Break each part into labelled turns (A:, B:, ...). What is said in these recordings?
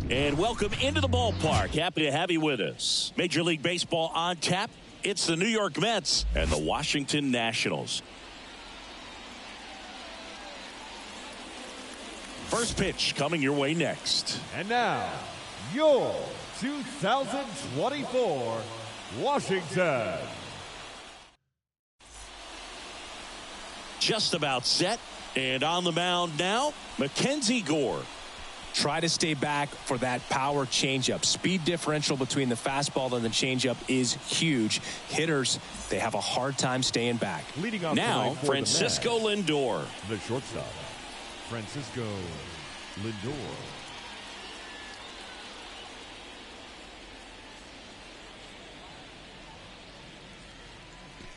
A: And welcome into the ballpark. Happy to have you with us. Major League Baseball on tap. It's the New York Mets and the Washington Nationals. First pitch coming your way next.
B: And now, your 2024 Washington.
A: Just about set. And on the mound now, Mackenzie Gore.
C: Try to stay back for that power changeup. Speed differential between the fastball and the changeup is huge. Hitters, they have a hard time staying back.
B: Leading off
A: now, Francisco Lindor.
B: The shortstop, Francisco Lindor.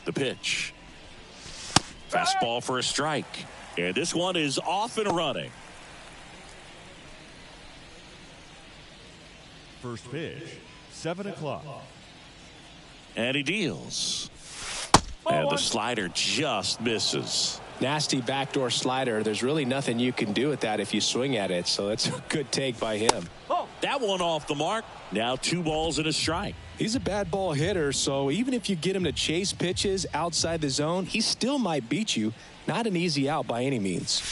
A: The pitch. Fastball for a strike. And this one is off and running.
B: First pitch, 7 o'clock.
A: And he deals. And the slider just misses.
C: Nasty backdoor slider. There's really nothing you can do with that if you swing at it. So that's a good take by him.
A: That one off the mark. Now 2 balls and a strike.
C: He's a bad ball hitter, so even if you get him to chase pitches outside the zone, he still might beat you. Not an easy out by any means.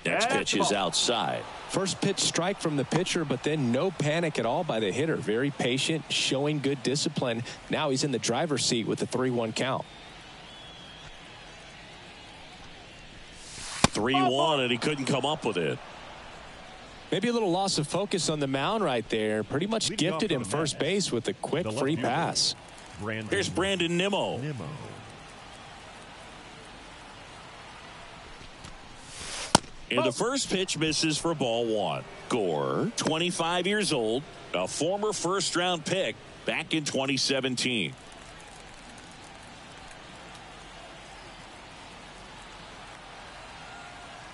A: Next pitch is outside.
C: First pitch strike from the pitcher, but then no panic at all by the hitter. Very patient, showing good discipline. Now he's in the driver's seat with the 3-1 count.
A: 3-1, and he couldn't come up with it.
C: Maybe a little loss of focus on the mound right there. Pretty much gifted him first base with a quick free pass.
A: Here's Brandon Nimmo. And the first pitch misses for ball 1. Gore, 25 years old, a former first-round pick back in 2017.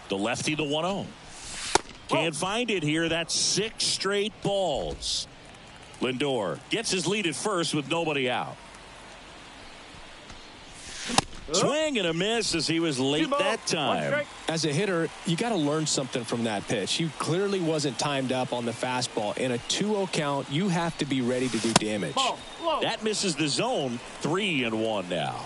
A: The lefty, the 1-0. Can't find it here. That's 6 straight balls. Lindor gets his lead at first with nobody out. Swing and a miss as he was late that time.
C: As a hitter, you got to learn something from that pitch. He clearly wasn't timed up on the fastball. In a 2-0 count, you have to be ready to do damage.
A: That misses the zone. 3-1 now.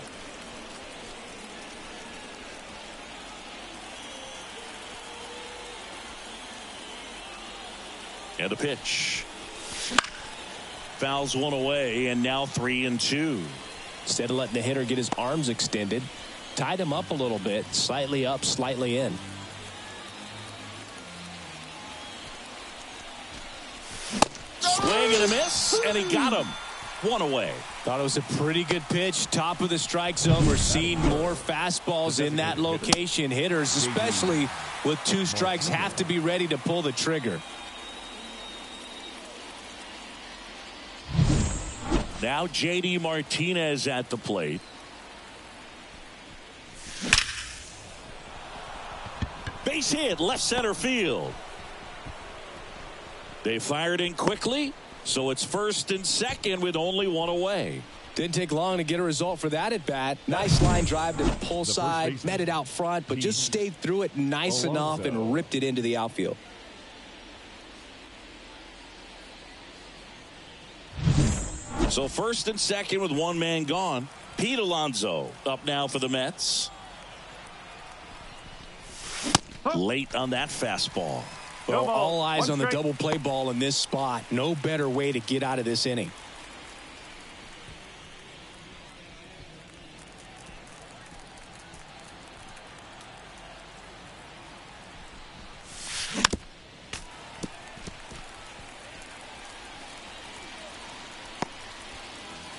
A: And the pitch. Fouls one away, and now 3-2.
C: Instead of letting the hitter get his arms extended, tied him up a little bit, slightly up, slightly in.
A: Swing and a miss, and he got him. 1 away.
C: Thought it was a pretty good pitch. Top of the strike zone. We're seeing more fastballs in that location. Hitters, especially with 2 strikes, have to be ready to pull the trigger.
A: Now J.D. Martinez at the plate. Base hit, left center field. They fired in quickly, so it's first and second with only 1 away.
C: Didn't take long to get a result for that at bat. Nice line drive to the pull side, met it out front, but just stayed through it nice enough and ripped it into the outfield.
A: So first and second with 1 man gone. Pete Alonso up now for the Mets. Late on that fastball.
C: Well, all eyes on the double play ball in this spot. No better way to get out of this inning.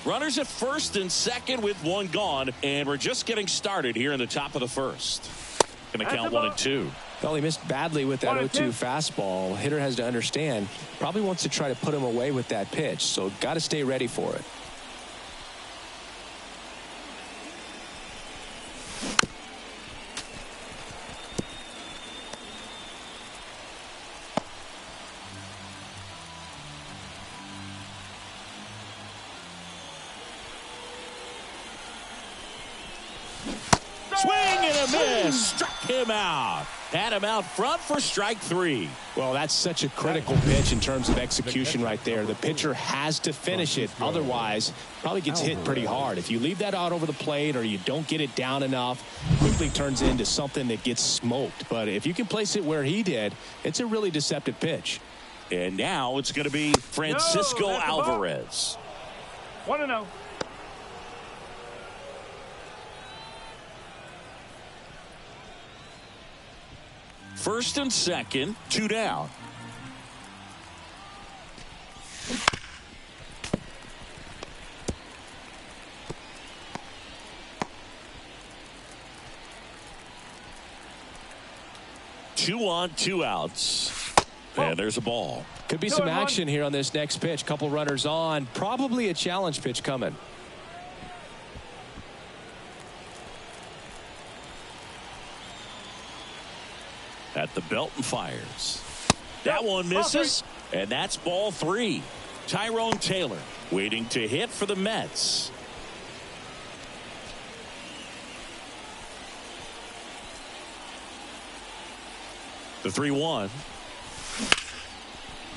A: Runners at first and second with 1 gone, and we're just getting started here in the top of the first. Going to count 1-2.
C: Well, he missed badly with that 0-2 fastball. Hitter has to understand, probably wants to try to put him away with that pitch, so got to stay ready for it.
A: Swing and a miss. Struck him out. Had him out front for strike 3.
C: Well, that's such a critical pitch in terms of execution right there. The pitcher has to finish it. Otherwise, probably gets hit pretty hard. If you leave that out over the plate or you don't get it down enough, quickly turns into something that gets smoked. But if you can place it where he did, it's a really deceptive pitch.
A: And now it's going to be Francisco Alvarez.
D: 1-0.
A: First and second, 2 down. Two on, 2 outs. And there's a ball.
C: Could be some action here on this next pitch. Couple runners on. Probably a challenge pitch coming.
A: At the belt and fires. That one misses. And that's ball 3. Tyrone Taylor waiting to hit for the Mets. The 3-1.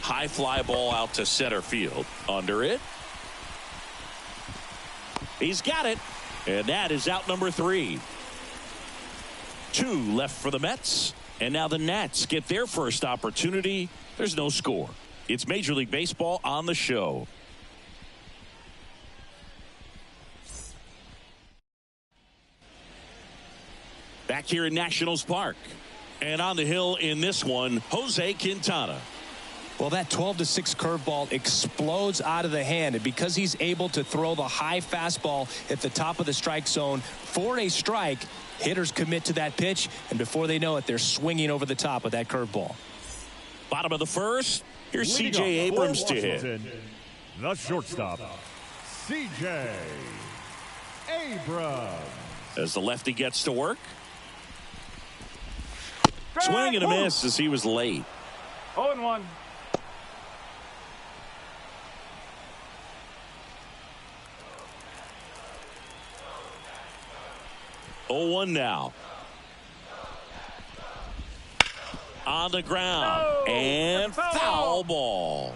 A: High fly ball out to center field. Under it. He's got it. And that is out number 3. 2 left for the Mets. And now the Nats get their first opportunity. There's no score. It's Major League Baseball on the show. Back here in Nationals Park. And on the hill in this one, Jose Quintana.
C: Well, that 12-6 curveball explodes out of the hand. And because he's able to throw the high fastball at the top of the strike zone for a strike, hitters commit to that pitch, and before they know it, they're swinging over the top of that curveball.
A: Bottom of the first, here's C.J. Abrams to hit.
B: The shortstop, C.J. Abrams.
A: As the lefty gets to work. Swing and a miss as he was late.
D: 0-1.
A: Now on the ground and foul ball.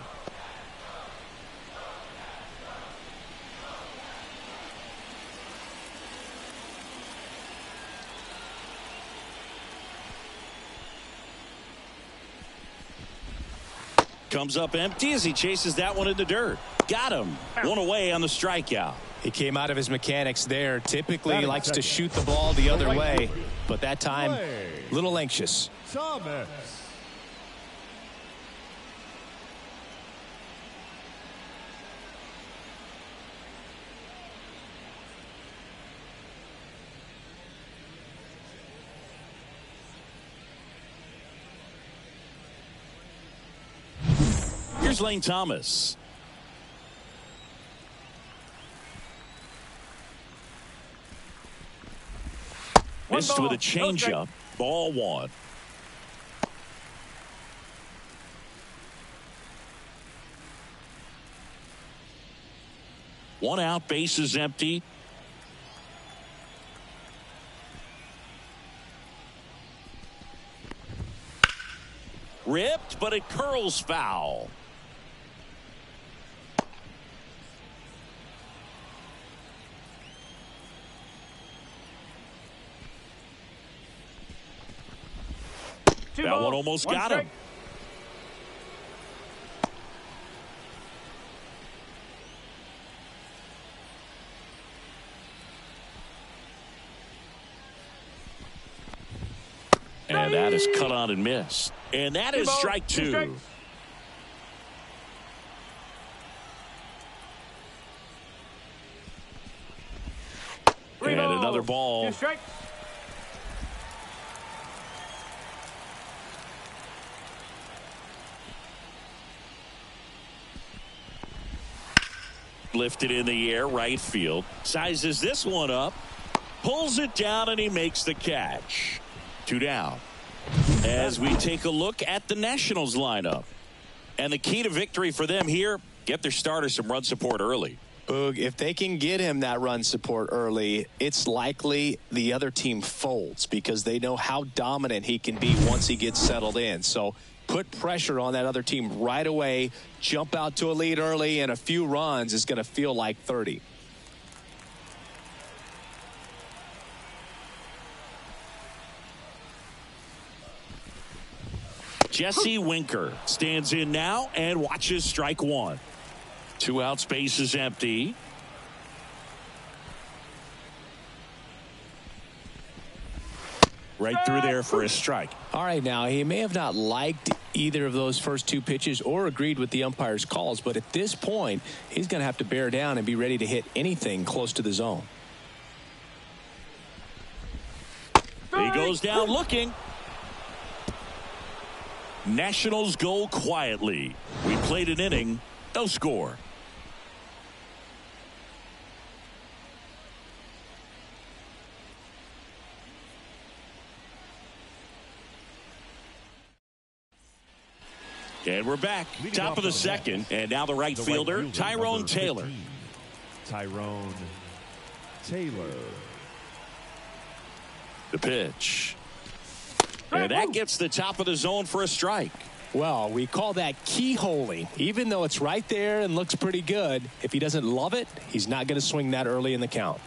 A: Comes up empty as he chases that one in the dirt. Got him. One away on the strikeout.
C: He came out of his mechanics there. Typically he likes to shoot the ball the other way, but that time a little anxious.
B: Thomas.
A: Here's Lane Thomas. Missed with a changeup. Ball 1. One out, base is empty. Ripped, but it curls foul. That one almost got him. And that is cut on and missed. And that is strike 2. And another ball. Lifted in the air, right field. Sizes this one up. Pulls it down, and he makes the catch. 2 down. As we take a look at the Nationals lineup. And the key to victory for them here, get their starters some run support early.
C: Boog, if they can get him that run support early, it's likely the other team folds because they know how dominant he can be once he gets settled in. So put pressure on that other team right away, jump out to a lead early, and a few runs is going to feel like 30.
A: Jesse Winker stands in now and watches strike one. 2 out, space is empty. Right through there for a strike.
C: All right, now he may have not liked either of those first 2 pitches or agreed with the umpire's calls, but at this point, he's going to have to bear down and be ready to hit anything close to the zone.
A: He goes down looking. Nationals go quietly. We played an inning, no score. And we're back. Top of the second. And now the right fielder, Tyrone Taylor.
B: Tyrone Taylor.
A: The pitch. And that gets the top of the zone for a strike.
C: Well, we call that keyholing. Even though it's right there and looks pretty good, if he doesn't love it, he's not going to swing that early in the count.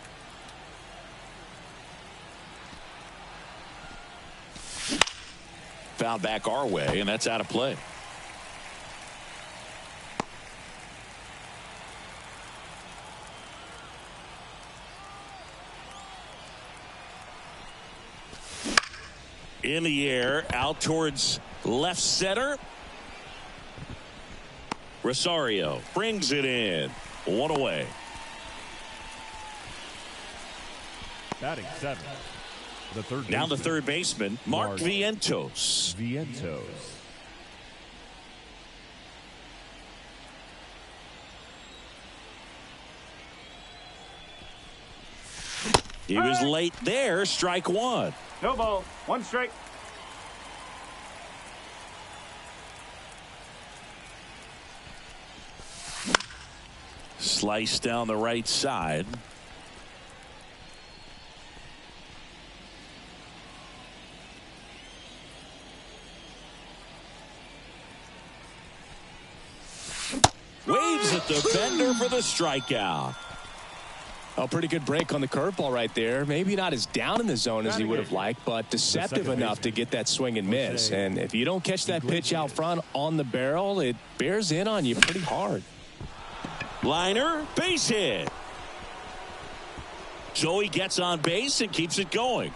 A: Foul back our way, and that's out of play. In the air, out towards left center. Rosario brings it in. 1 away.
B: Batting 7th. The third
A: Now
B: baseman.
A: the third baseman, Mark Vientos. He was late there. Strike one.
D: No ball. 1 strike.
A: Slice down the right side. Waves at the defender for the strikeout.
C: A pretty good break on the curveball right there. Maybe not as down in the zone as he would have liked, but deceptive enough to get that swing and miss. And if you don't catch that pitch out front on the barrel, it bears in on you pretty hard.
A: Liner, base hit. Joey gets on base and keeps it going.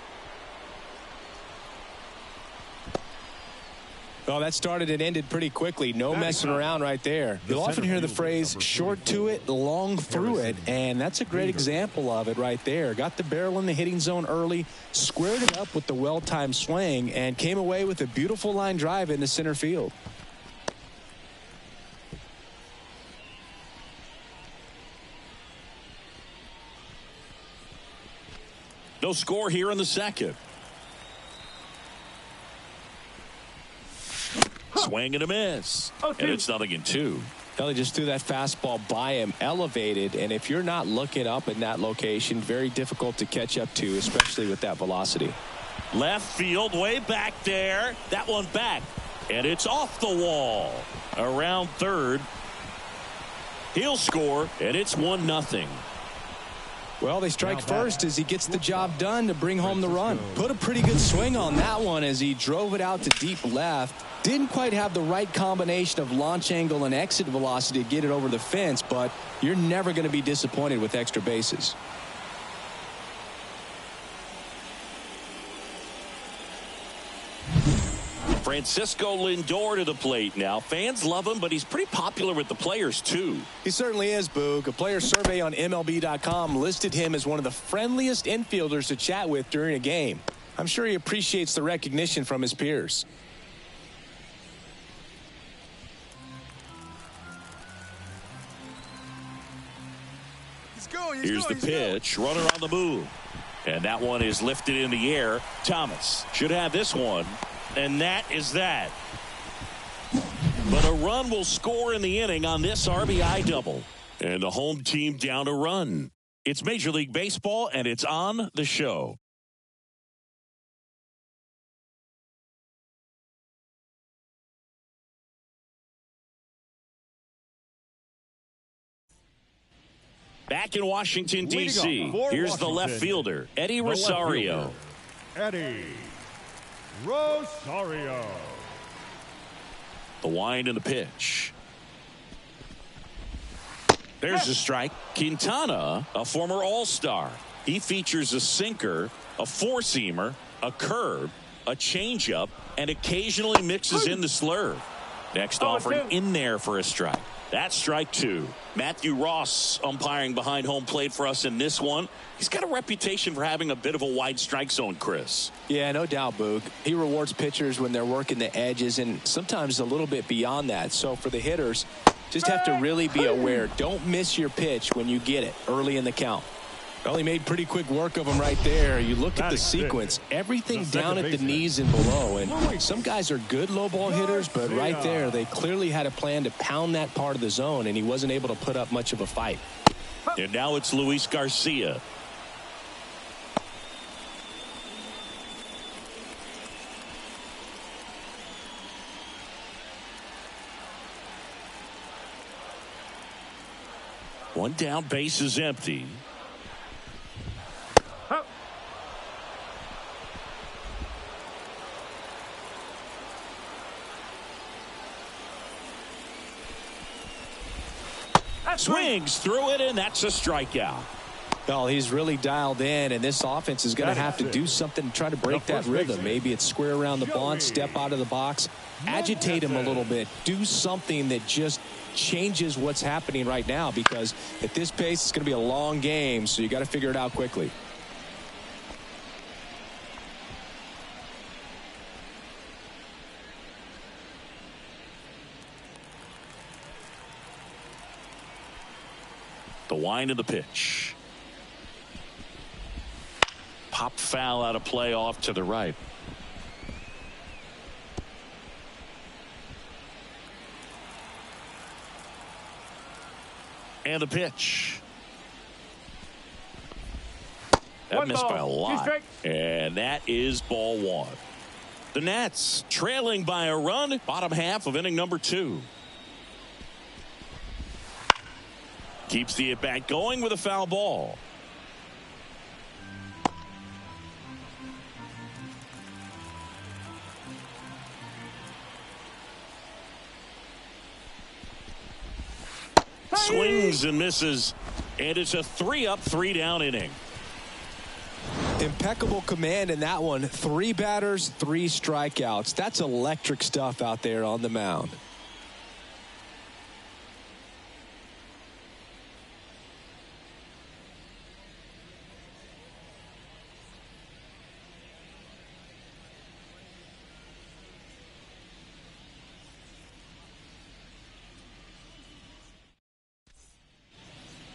C: Well, that started and ended pretty quickly. No messing around right there. You'll often hear the phrase short to it, long through it, and that's a great example of it right there. Got the barrel in the hitting zone early, squared it up with the well-timed swing, and came away with a beautiful line drive into center field.
A: No score here in the second. Swing and a miss. And it's 0-2.
C: Well, he just threw that fastball by him, elevated, and if you're not looking up in that location, very difficult to catch up to, especially with that velocity.
A: Left field, way back there. That one back. And it's off the wall. Around third. He'll score, and it's 1-0.
C: Well, they strike first as he gets the job done to bring home the run. Put a pretty good swing on that one as he drove it out to deep left. Didn't quite have the right combination of launch angle and exit velocity to get it over the fence, but you're never going to be disappointed with extra bases.
A: Francisco Lindor to the plate now. Fans love him, but he's pretty popular with the players, too.
C: He certainly is, Boog. A player survey on MLB.com listed him as one of the friendliest infielders to chat with during a game. I'm sure he appreciates the recognition from his peers.
A: Here's the pitch. Runner on the move. And that one is lifted in the air. Thomas should have this one. And that is that. But a run will score in the inning on this RBI double. And the home team down a run. It's Major League Baseball, and it's on the show. Back in Washington, D.C., here's the left fielder, Eddie Rosario.
B: Eddie Rosario.
A: The wind and the pitch. There's a strike. Quintana, a former All-Star. He features a sinker, a four-seamer, a curve, a changeup, and occasionally mixes in the slurve. Next offering in there for a strike. That's strike two. Matthew Ross umpiring behind home plate for us in this one. He's got a reputation for having a bit of a wide strike zone, Chris.
C: Yeah, no doubt, Boog. He rewards pitchers when they're working the edges and sometimes a little bit beyond that. So for the hitters, just have to really be aware. Don't miss your pitch when you get it early in the count. Well, he made pretty quick work of him right there. You look at the sequence, everything down at the knees and below. And some guys are good low ball hitters, but right there, they clearly had a plan to pound that part of the zone, and he wasn't able to put up much of a fight.
A: And now it's Luis Garcia. One down, base is empty. Swings through it, and that's a strikeout.
C: Well, he's really dialed in, and this offense is going to have to do something to try to break that rhythm. Maybe it's square around the bunt, step out of the box, agitate him a little bit, do something that just changes what's happening right now, because at this pace, it's going to be a long game, so you got to figure it out quickly.
A: The wind of the pitch. Pop foul out of play off to the right. And the pitch. That missed by a lot. And that is ball one. The Nats trailing by a run, bottom half of inning number 2. Keeps the at-bat going with a foul ball. Swings and misses, and it's a 3-up, 3-down inning.
C: Impeccable command in that one. 3 batters, 3 strikeouts. That's electric stuff out there on the mound.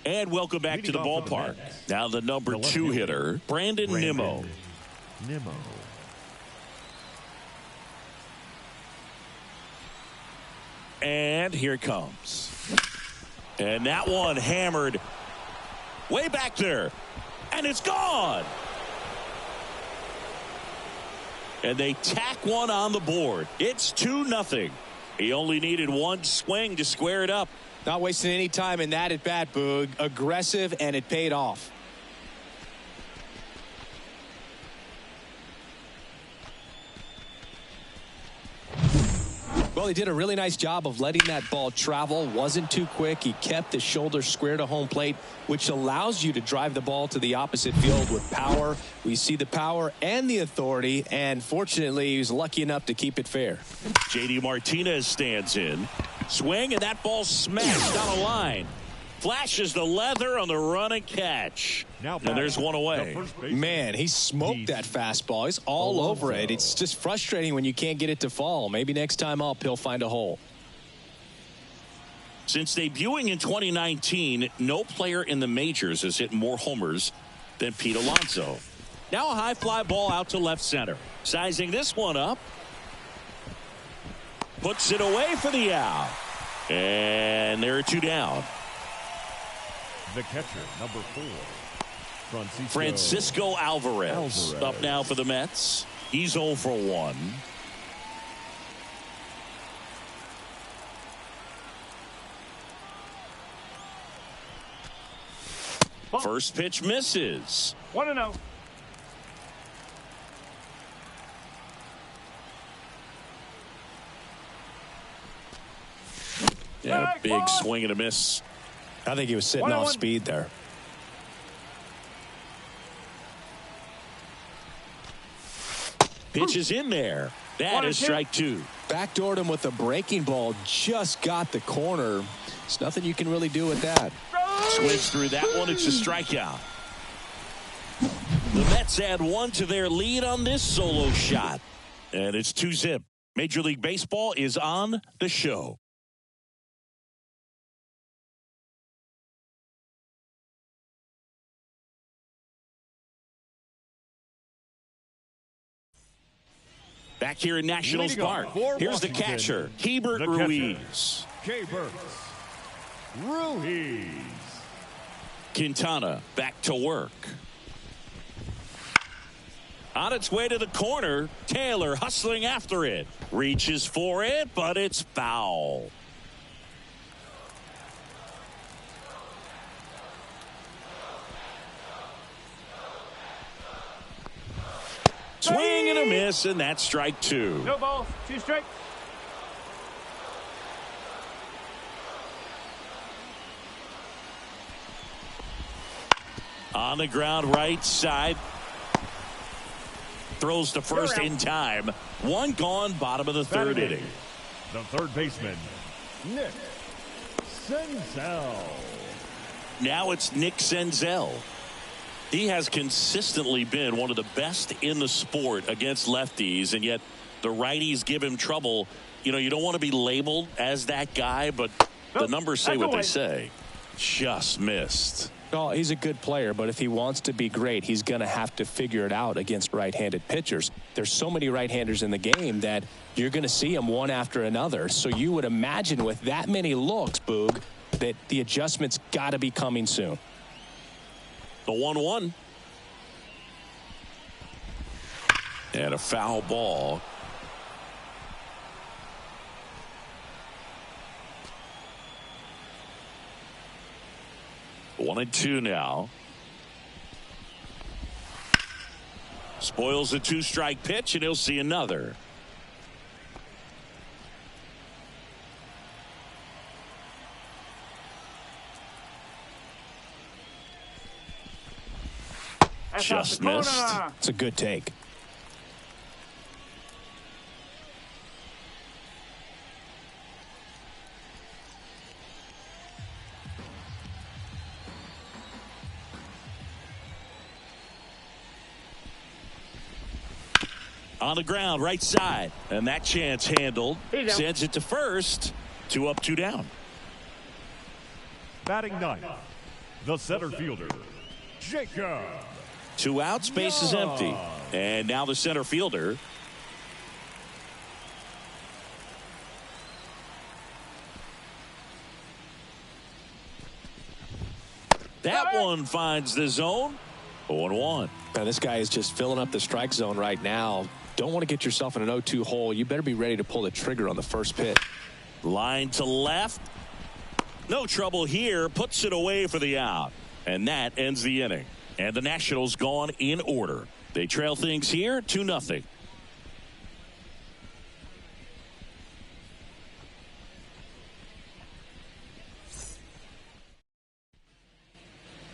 A: And welcome back to the ballpark. Now the number 2 hitter, Brandon Nimmo. And here it comes. And that one hammered way back there. And it's gone. And they tack one on the board. It's 2-0. He only needed one swing to square it up.
C: Not wasting any time in that at bat, Boog. Aggressive, and it paid off. Well, he did a really nice job of letting that ball travel. Wasn't too quick. He kept the shoulder square to home plate, which allows you to drive the ball to the opposite field with power. We see the power and the authority, and fortunately, he was lucky enough to keep it fair.
A: JD Martinez stands in. Swing, and that ball smashed down a line. Flashes the leather on the run and catch. And there's one away.
C: Man, he smoked that fastball. He's all over it. It's just frustrating when you can't get it to fall. Maybe next time up, he'll find a hole.
A: Since debuting in 2019, no player in the majors has hit more homers than Pete Alonso. Now a high fly ball out to left center. Sizing this one up. Puts it away for the out. And there are 2 down.
B: The catcher, number 4,
A: Francisco Alvarez. Up now for the Mets. He's 0 for 1. First pitch misses.
D: 1-0.
A: Yeah, a big swing and a miss.
C: I think he was sitting off speed there.
A: Pitch is in there. That is strike 2.
C: Backdoored him with a breaking ball. Just got the corner. There's nothing you can really do with that.
A: Swings through that one. It's a strikeout. The Mets add 1 to their lead on this solo shot. And it's 2-zip. Major League Baseball is on the show. Back here in Nationals Park. Here's the catcher, Keibert Ruiz.
B: Keibert Ruiz.
A: Quintana back to work. On its way to the corner, Taylor hustling after it. Reaches for it, but it's foul. Swing and a miss, and that's strike 2.
D: No balls, 2 strikes.
A: On the ground, right side. Throws to first in time. 1 gone, bottom of the 3rd inning.
B: The third baseman, Nick Senzel.
A: Now it's Nick Senzel. He has consistently been one of the best in the sport against lefties, and yet the righties give him trouble. You know, you don't want to be labeled as that guy, but the numbers say what they say. Just missed.
C: Well, he's a good player, but if he wants to be great, he's going to have to figure it out against right-handed pitchers. There's so many right-handers in the game that you're going to see them one after another. So you would imagine with that many looks, Boog, that the adjustment's got to be coming soon.
A: The 1-1. And a foul ball. One and 2 now. Spoils the 2-strike pitch, and he'll see another. Just missed.
C: It's a good take.
A: On the ground, right side. And that chance handled. Sends it to first. 2 up, 2 down.
B: Batting 9th, the center fielder, Jacob.
A: 2 outs, base is empty. And now the center fielder. That one finds the zone. 0-1.
C: Now, this guy is just filling up the strike zone right now. Don't want to get yourself in an 0-2 hole. You better be ready to pull the trigger on the first pitch.
A: Line to left. No trouble here. Puts it away for the out. And that ends the inning. And the Nationals gone in order. They trail things here 2-0.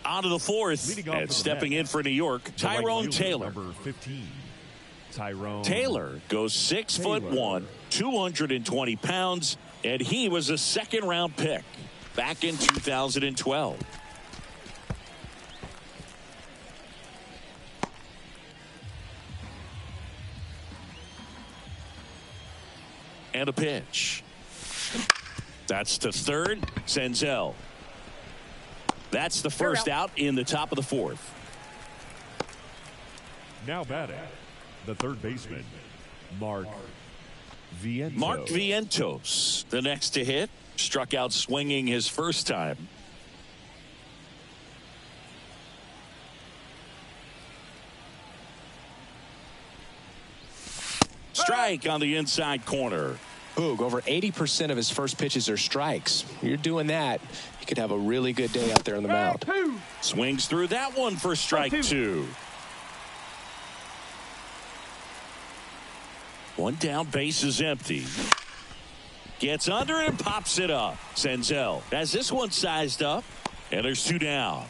A: On to the 4th. And stepping in for New York, Tyrone Taylor.
B: Number 15.
A: Taylor goes 6'1", 220 pounds, and he was a 2nd-round pick back in 2012. And a pitch. That's to third. Senzel. That's the first out in the top of the 4th.
B: Now batting, the third baseman, Mark Vientos.
A: Mark Vientos, the next to hit. Struck out swinging his first time. strike on the inside corner.
C: Boog, over 80% of his first pitches are strikes. You're doing that, you could have a really good day out there on the mound.
A: Swings through that one for strike two. One down, base is empty. Gets under it and pops it up. Senzel has this one sized up, and there's two down.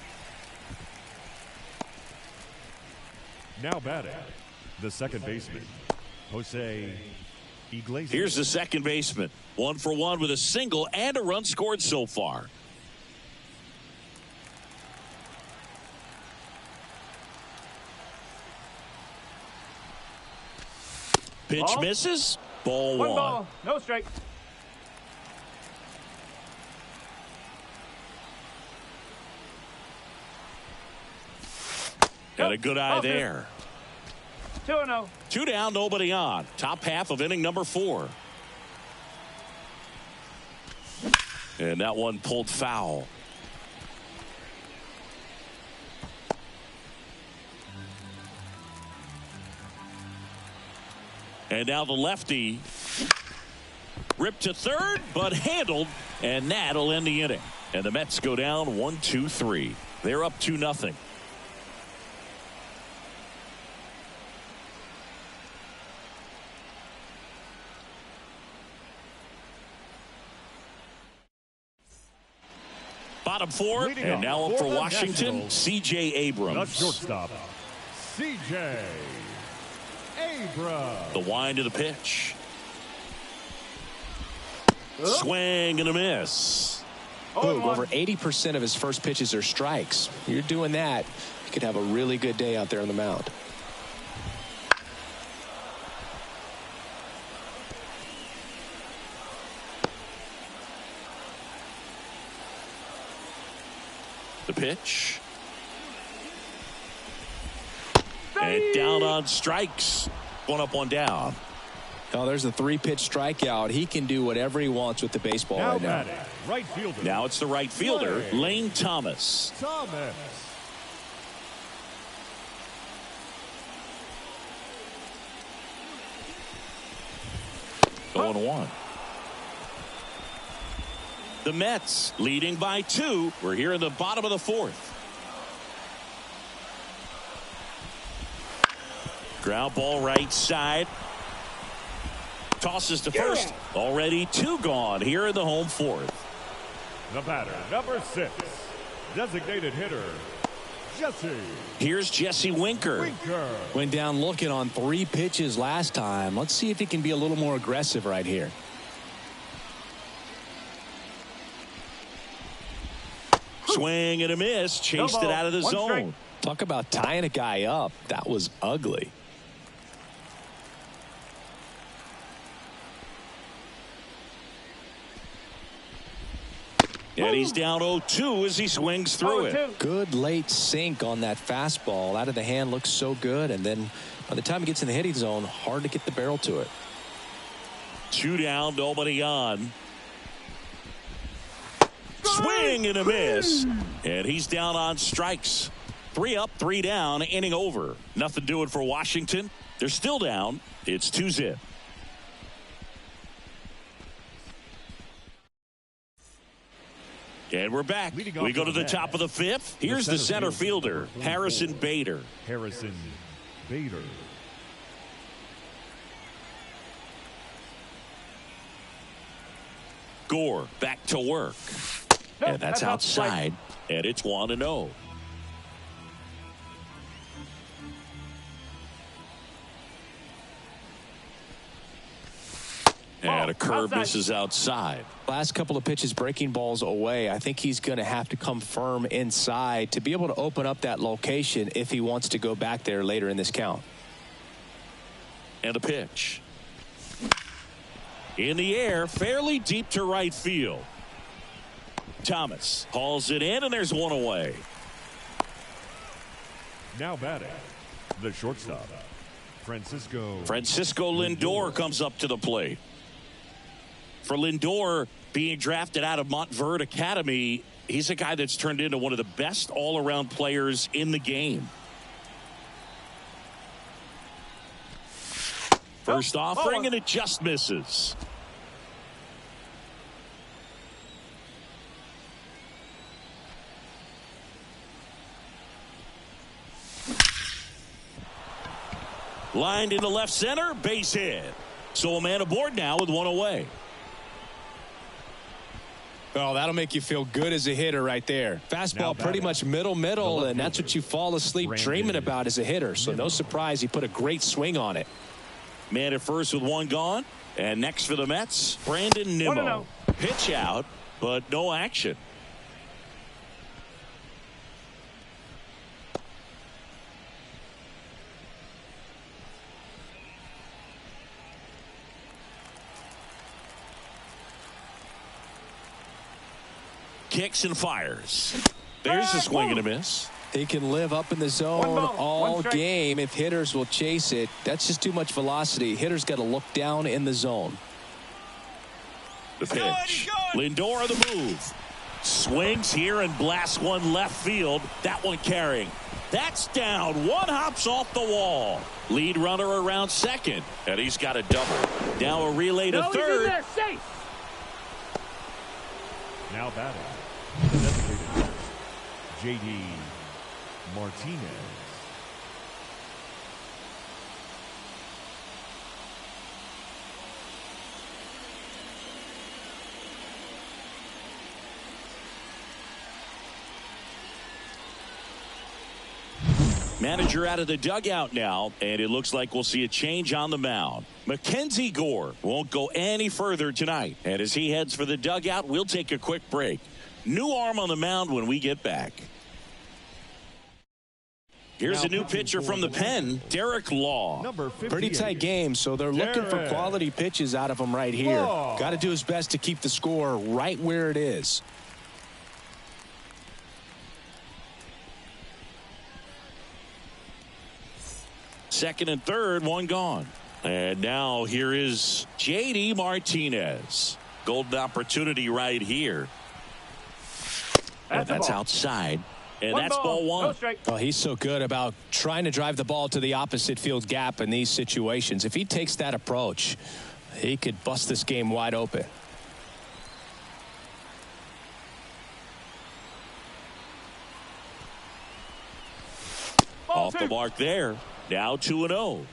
B: Now batting, the second baseman, Jose Iglesias.
A: Here's the second baseman. 1 for 1 with a single and a run scored so far. Pitch
D: Ball.
A: misses. Ball
D: One
A: one.
D: ball, no strike.
A: Got a good eye
D: Ball two.
A: there.
D: 2-0.
A: 2 down, nobody on. Top half of inning number 4. And that one pulled foul. And now the lefty ripped to third, but handled, and that'll end the inning. And the Mets go down 1-2-3. They're up 2-0. Bottom 4,
B: Leading
A: and now
B: off
A: up
B: for
A: for
B: the
A: Washington,
B: Nationals,
A: C.J.
B: The
A: Abrams.
B: shortstop, C.J. Abrams.
A: The wind of the pitch. Swing and a miss.
C: Boog, over 80% of his first pitches are strikes. You're doing that, you could have a really good day out there on the mound.
A: The pitch. And down on strikes. One up, one down.
C: Oh, there's a 3-pitch strikeout. He can do whatever he wants with the baseball
B: Now
C: right now.
B: batting, right fielder.
A: Now it's the right fielder, Lane Thomas.
B: Thomas.
A: 0-1. The Mets leading by 2. We're here in the bottom of the 4th. Ground ball right side. Tosses to first. Already 2 gone here in the home 4th.
B: The batter, number 6, designated hitter, Jesse.
A: Here's Jesse Winker.
B: Winker.
C: Went down looking on 3 pitches last time. Let's see if he can be a little more aggressive right here.
A: Swing and a miss. Chased it out of the
D: One strike.
A: zone.
C: Talk about tying a guy up. That was ugly.
A: And he's down 0-2 as he swings through it.
D: 0-2.
C: Good late sink on that fastball. Out of the hand looks so good, and then by the time he gets in the hitting zone, hard to get the barrel to it.
A: 2 down, nobody on. Swing and a miss. And he's down on strikes. 3 up, 3 down, inning over. Nothing doing for Washington. They're still down. It's 2-0. And we're back.
B: Leading off
A: We go to
B: for the
A: the top of the 5th. Here's the center fielder, Harrison Bader.
B: Harrison Bader.
A: Gore back to work.
D: No,
A: And that's outside. And it's 1-0. And a curve
D: outside.
A: misses outside.
C: Last couple of pitches breaking balls away. I think he's going to have to come firm inside to be able to open up that location if he wants to go back there later in this count.
A: And a pitch. In the air, fairly deep to right field. Thomas hauls it in, and there's one away.
B: Now batting, the shortstop, Francisco
A: Lindor comes up to the plate. For Lindor, being drafted out of Montverde Academy, he's a guy that's turned into one of the best all-around players in the game. First offering, and it just misses. Lined into left center, base hit. So a man aboard now with one away.
C: Oh, that'll make you feel good as a hitter right there. Fastball pretty much middle, and that's what you fall asleep dreaming about as a hitter. So no surprise he put a great swing on it.
A: Man at first with one gone. And next for the Mets, Brandon Nimmo. Pitch out, but no action. Kicks and fires. There's a swing and a miss.
C: He can live up in the zone all game if hitters will chase it. That's just too much velocity. Hitters got to look down in the zone.
A: The pitch. Lindor on the move. Swings here and blasts one left field. That one carrying. That's down. One hops off the wall. Lead runner around second. And he's got a double. Now a relay to third.
D: He's in there, safe.
B: Now batting, the designated J.D. Martinez.
A: Manager out of the dugout now, and it looks like we'll see a change on the mound. Mackenzie Gore won't go any further tonight, and as he heads for the dugout, we'll take a quick break. New arm on the mound when we get back. Here's a new pitcher from the pen, Derek Law.
C: Pretty tight game, so they're looking for quality pitches out of him right here. Got to do his best to keep the score right where it is.
A: Second and third, one gone. And now here is J.D. Martinez. Golden opportunity right here. That's outside. And that's ball one.
C: Oh, he's so good about trying to drive the ball to the opposite field gap in these situations. If he takes that approach, he could bust this game wide open.
A: Off the mark there. Now 2-0.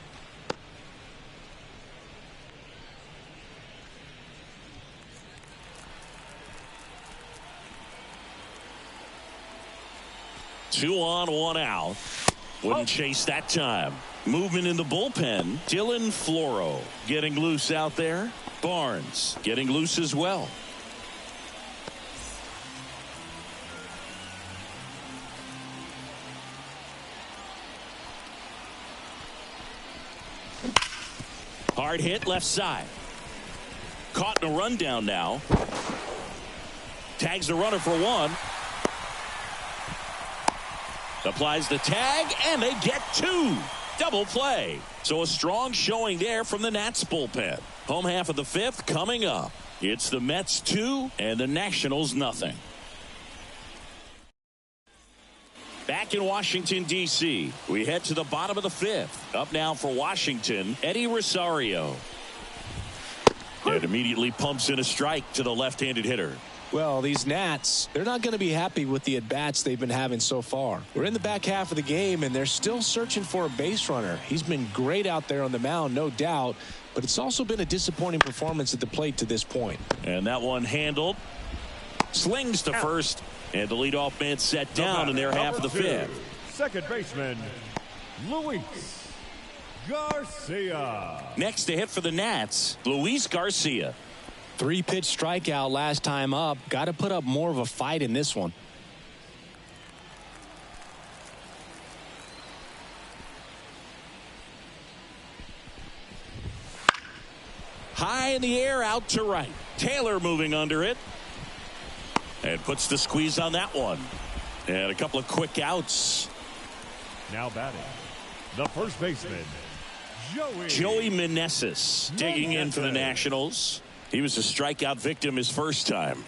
A: Two on, one out. Wouldn't chase that time. Movement in the bullpen. Dylan Floro getting loose out there. Barnes getting loose as well. Hard hit left side. Caught in a rundown now. Tags the runner for one. Applies the tag, and they get two. Double play. So a strong showing there from the Nats bullpen. Home half of the fifth coming up. It's the Mets 2 and the Nationals nothing. Back in Washington, D.C., we head to the bottom of the fifth. Up now for Washington, Eddie Rosario. And immediately pumps in a strike to the left-handed hitter.
C: Well, these Nats, they're not going to be happy with the at-bats they've been having so far. We're in the back half of the game, and they're still searching for a base runner. He's been great out there on the mound, no doubt, but it's also been a disappointing performance at the plate to this point.
A: And that one handled. Slings to first, and the leadoff man set down in their half of the fifth.
B: Second baseman, Luis Garcia.
A: Next to hit for the Nats, Luis Garcia.
C: 3-pitch strikeout last time up. Got to put up more of a fight in this one.
A: High in the air, out to right. Taylor moving under it. And puts the squeeze on that one. And a couple of quick outs.
B: Now batting, the first baseman,
A: Joey Meneses digging in for the Nationals. He was a strikeout victim his first time.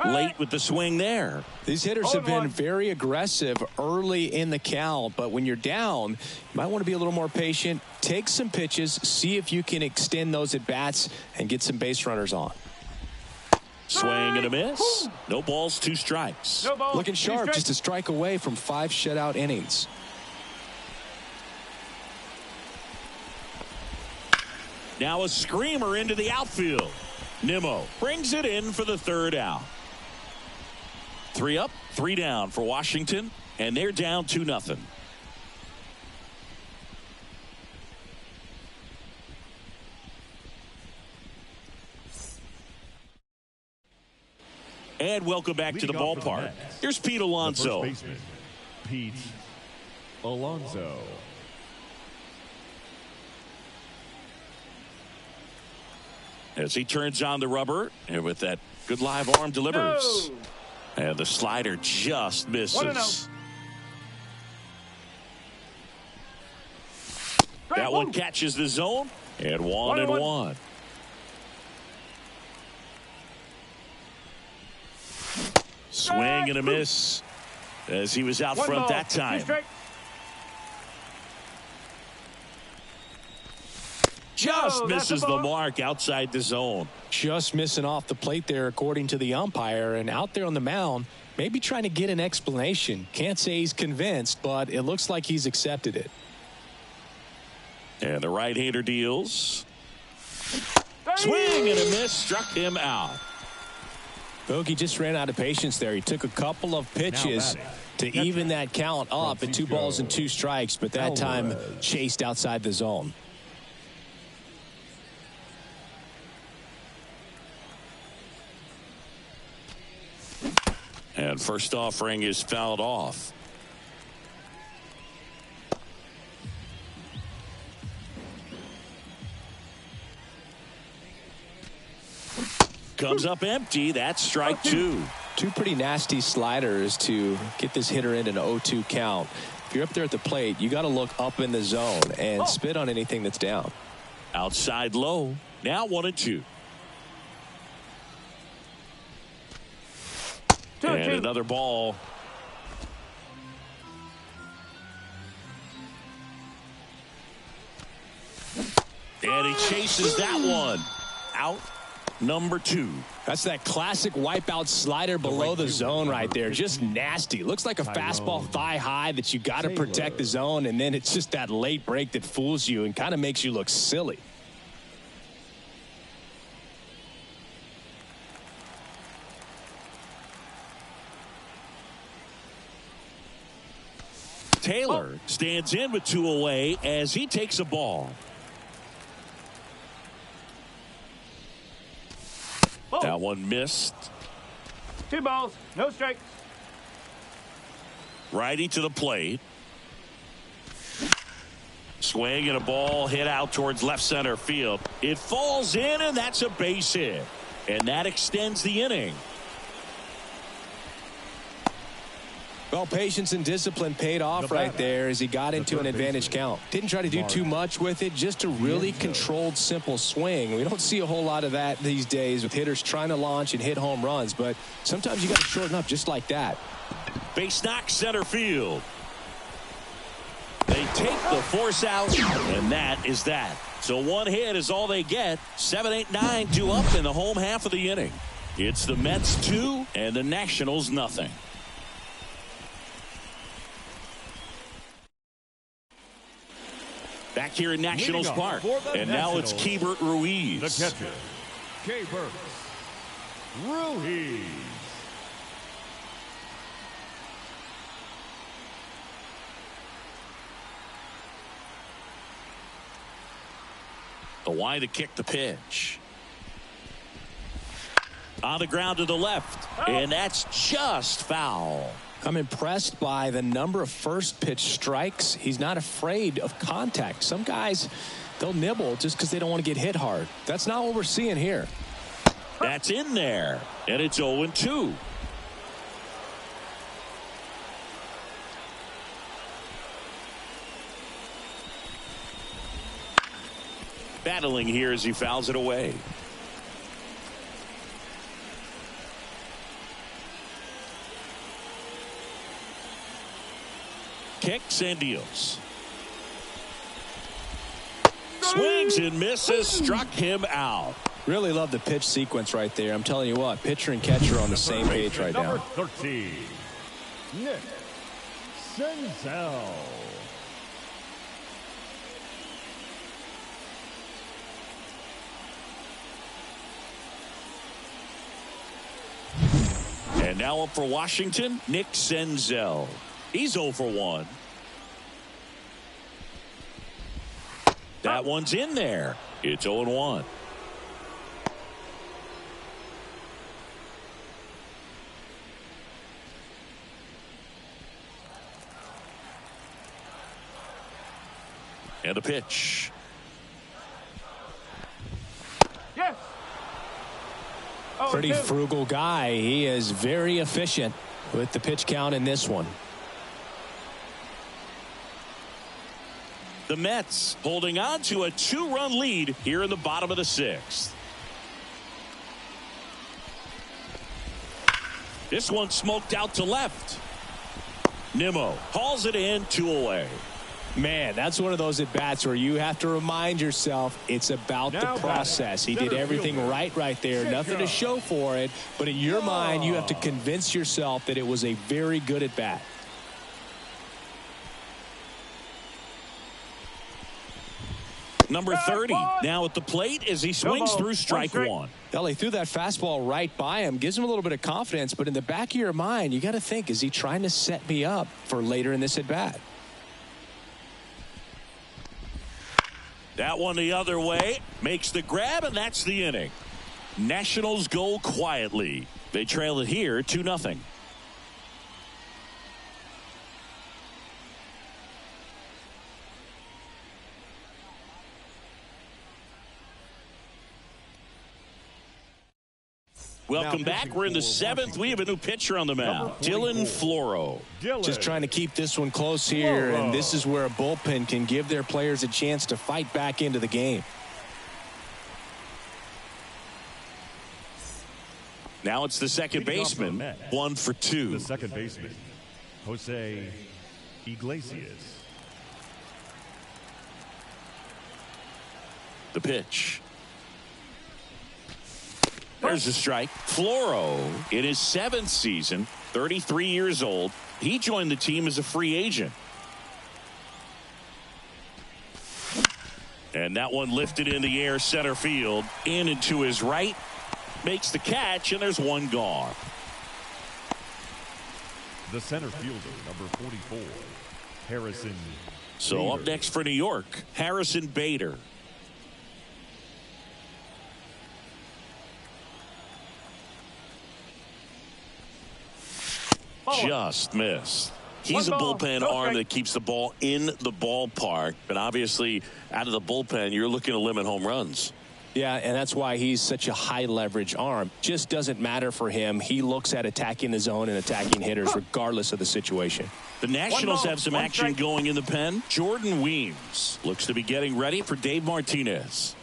A: late with the swing there.
C: These hitters have been very aggressive early in the count, but when you're down, you might want to be a little more patient. Take some pitches, see if you can extend those at bats and get some base runners on.
A: Swing and a miss. No balls, 2 strikes.
D: No balls,
C: looking sharp, just a strike away from 5 shutout innings.
A: Now a screamer into the outfield. Nimmo brings it in for the 3rd out. 3 up, 3 down for Washington, and they're down 2-0. And welcome back to the ballpark. Here's Pete Alonso.
B: The first baseman, Pete Alonso.
A: As he turns on the rubber, and with that good live arm delivers.
D: No.
A: And the slider just misses. That one catches the zone, and 1-1. Swing and a miss as he was out front that time. Just misses the mark outside the zone.
C: Just missing off the plate there, according to the umpire, and out there on the mound, maybe trying to get an explanation. Can't say he's convinced, but it looks like he's accepted it.
A: And the right-hander deals. Swing and a miss, struck him out.
C: Bogey just ran out of patience there. He took a couple of pitches to even that count up at 2 balls and 2 strikes, but that time chased outside the zone.
A: And first offering is fouled off. Comes up empty. That's strike 2.
C: 2 pretty nasty sliders to get this hitter in an 0-2 count. If you're up there at the plate, you got to look up in the zone and spit on anything that's down.
A: Outside low. Now 1-2. And another ball. And he chases that one. Out number 2.
C: That's that classic wipeout slider below the zone right there. Just nasty. Looks like a fastball thigh high that you got to protect the zone, and then it's just that late break that fools you and kind of makes you look silly.
A: Taylor stands in with 2 away as he takes a ball. That one missed.
D: 2 balls, no strikes.
A: Righty to the plate. Swing and a ball hit out towards left center field. It falls in, and that's a base hit. And that extends the inning.
C: Well, patience and discipline paid off right there as he got into an advantage count. Didn't try to do too much with it, just a really controlled, simple swing. We don't see a whole lot of that these days with hitters trying to launch and hit home runs, but sometimes you got to shorten up just like that.
A: Base knock center field. They take the force out, and that is that. So 1 hit is all they get. 7, 8, 9, 2 up in the home half of the inning. It's the Mets 2 and the Nationals nothing. Back here in Nationals Park, and now it's Keibert Ruiz.
B: The catcher, Keibert Ruiz.
A: The wide to kick the pitch. On the ground to the left, and that's just foul.
C: I'm impressed by the number of first pitch strikes. He's not afraid of contact. Some guys, they'll nibble just because they don't want to get hit hard. That's not what we're seeing here.
A: That's in there, and it's 0-2. Battling here as he fouls it away. kicks and deals. Swings and misses. Struck him out.
C: Really love the pitch sequence right there. I'm telling you what, pitcher and catcher are on the same page right now.
B: Number 13, Nick Senzel.
A: And now up for Washington, Nick Senzel. He's 0 for 1. That one's in there. It's 0-1. And the pitch.
D: Yes.
C: Pretty frugal guy. He is very efficient with the pitch count in this one.
A: The Mets holding on to a 2-run lead here in the bottom of the 6th. This one smoked out to left. Nimmo hauls it in, 2 away.
C: Man, that's one of those at-bats where you have to remind yourself it's about the process. He did everything right there. Nothing to show for it. But in your mind, you have to convince yourself that it was a very good at-bat.
A: Number 30 now at the plate as he swings through strike 1.
C: Well, he threw that fastball right by him. Gives him a little bit of confidence. But in the back of your mind, you got to think, is he trying to set me up for later in this at-bat?
A: That one the other way. Makes the grab, and that's the inning. Nationals go quietly. They trail it here 2-0. Welcome back. We're in the 7th. We have a new pitcher on the mound, Dylan Floro.
C: Just trying to keep this one close here, and this is where a bullpen can give their players a chance to fight back into the game.
A: Now it's the second baseman, 1 for 2.
B: The second baseman, Jose Iglesias.
A: The pitch. There's a strike. Floro in his 7th season, 33 years old. He joined the team as a free agent. And that one lifted in the air, center field, in and to his right. Makes the catch, and there's one gone.
B: The center fielder, number 44, Harrison
A: So
B: Bader.
A: up next for New York, Harrison Bader. Just missed. He's a bullpen arm that keeps the ball in the ballpark. But obviously, out of the bullpen, you're looking to limit home runs.
C: Yeah, and that's why he's such a high leverage arm. Just doesn't matter for him. He looks at attacking the zone and attacking hitters regardless of the situation.
A: The Nationals have some action going in the pen. Jordan Weems looks to be getting ready for Dave Martinez.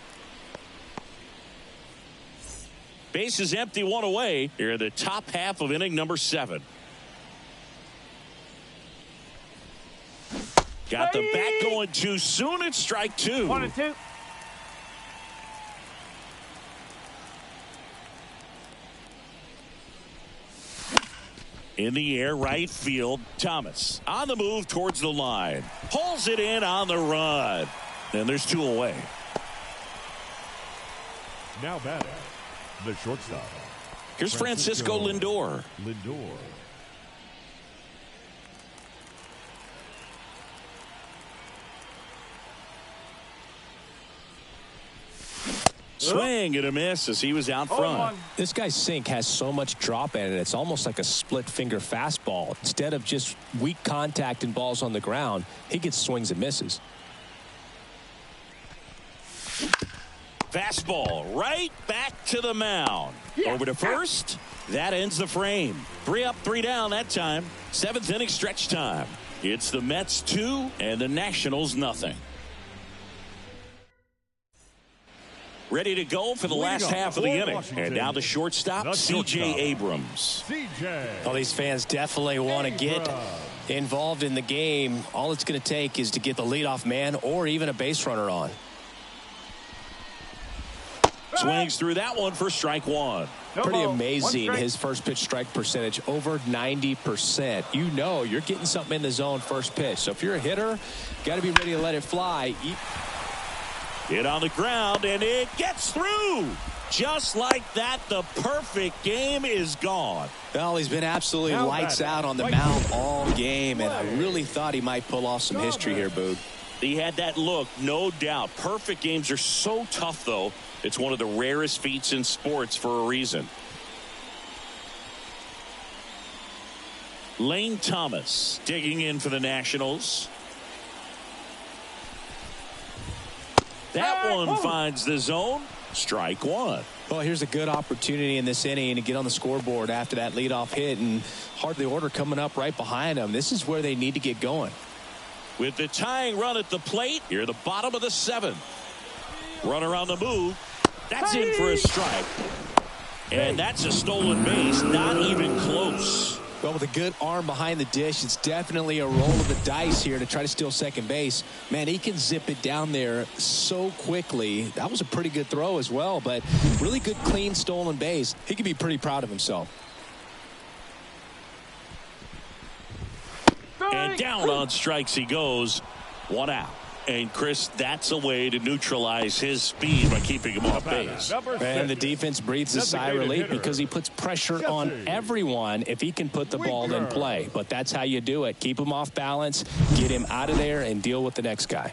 A: Base is empty, 1 away here in the top half of inning number 7. Got the bat going too soon. It's strike 2.
D: 1-2.
A: In the air, right field. Thomas on the move towards the line. Pulls it in on the run. And there's 2 away.
B: Now batting, the shortstop.
A: Here's Francisco Lindor. Swing and a miss as he was out front.
C: This guy's sink has so much drop in it. It's almost like a split finger fastball. Instead of just weak contact and balls on the ground, he gets swings and misses.
A: Fastball right back to the mound. Over to first. That ends the frame. 3 up, 3 down that time. 7th inning stretch time. It's the Mets 2 and the Nationals nothing. Ready to go for the last half of the inning. And now the shortstop, C.J. Abrams.
C: Well, these fans definitely want to get involved in the game. All it's going to take is to get the leadoff man or even a base runner on.
A: Swings through that one for strike one.
C: Pretty amazing, his first pitch strike percentage, over 90%. You know you're getting something in the zone first pitch. So if you're a hitter, got to be ready to let it fly.
A: Hit on the ground, and it gets through. Just like that, the perfect game is gone.
C: Well, he's been absolutely lights out on the mound all game, and I really thought he might pull off some history here, Boog.
A: He had that look, no doubt. Perfect games are so tough, though. It's one of the rarest feats in sports for a reason. Lane Thomas digging in for the Nationals. That one finds the zone. Strike one.
C: Well, here's a good opportunity in this inning to get on the scoreboard after that leadoff hit, and hardly order coming up right behind them. This is where they need to get going.
A: With the tying run at the plate, here the bottom of the seventh. Runner on the move. That's in for a strike. And that's a stolen base, not even close.
C: Well, with a good arm behind the dish, it's definitely a roll of the dice here to try to steal second base. Man, he can zip it down there so quickly. That was a pretty good throw as well, but really good, clean, stolen base. He could be pretty proud of himself.
A: And down on strikes he goes. One out. And, Chris, that's a way to neutralize his speed by keeping him off base.
C: And the defense breathes a sigh of relief because he puts pressure on everyone if he can put the ball in play. But that's how you do it. Keep him off balance, get him out of there, and deal with the next guy.